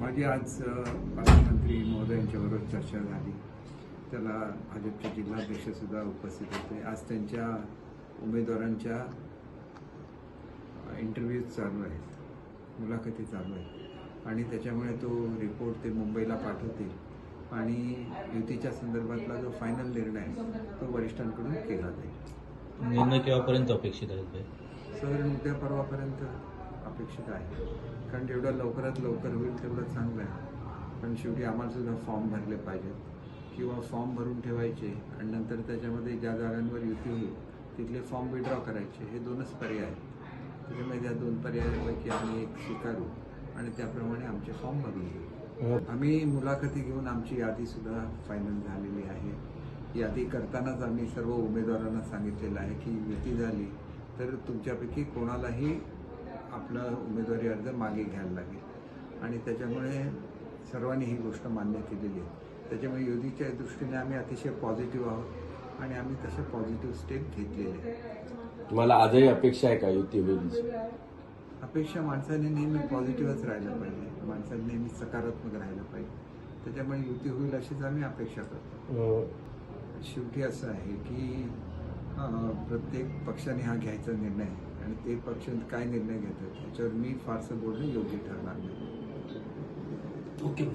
माझी आज पालकमंत्री महोदयांच्याबरोबर चर्चा झाली. त्याला भाजपचे जिल्हाध्यक्षसुद्धा उपस्थित होते. आज त्यांच्या उमेदवारांच्या इंटरव्ह्यूज चालू आहेत, मुलाखती चालू आहेत आणि त्याच्यामुळे तो रिपोर्ट ते मुंबईला पाठवतील आणि युतीच्या संदर्भातला जो फायनल निर्णय तो वरिष्ठांकडून केला जाईल. निर्णय केव्हापर्यंत अपेक्षित आहे? साधारण उद्या परवापर्यंत अपेक्षित आहे, कारण जेवढं लवकरात लवकर होईल तेवढं चांगलं आहे. पण शेवटी आम्हाला सुद्धा फॉर्म भरले पाहिजेत किंवा फॉर्म भरून ठेवायचे आणि नंतर त्याच्यामध्ये ज्या जागांवर युती होईल तिथले फॉर्म विड्रॉ करायचे. हे दोनच पर्याय आहेत. त्याच्यामुळे त्या दोन पर्यायांपैकी आम्ही एक स्वीकारू आणि त्याप्रमाणे आमचे फॉर्म भरून घेऊ. आम्ही मुलाखती घेऊन आमची यादीसुद्धा फायनल झालेली आहे. यादी करतानाच आम्ही सर्व उमेदवारांना सांगितलेलं आहे की युती झाली तर तुमच्यापैकी कोणालाही आपला उमेदवारी अर्ज मागे घ्यायला लागेल आणि त्याच्यामुळे सर्वांनी ही गोष्ट मान्य केलेली आहे. त्याच्यामुळे युतीच्या दृष्टीने आम्ही अतिशय पॉझिटिव्ह आहोत आणि आम्ही तसे पॉझिटिव्ह स्टेप घेतलेले आहेत. तुम्हाला आजही अपेक्षा आहे का युती होईल? अपेक्षा माणसाने नेहमी पॉझिटिव्हच राहिलं पाहिजे, माणसाने नेहमी सकारात्मक राहिलं पाहिजे. त्याच्यामुळे युती होईल अशीच आम्ही अपेक्षा करतो. शेवटी असं आहे की प्रत्येक पक्षाने हा घ्यायचा निर्णय आणि ते पक्ष काय निर्णय घेतात त्याच्यावर मी फारसं बोलणं योग्य ठरणार नाही. ओके.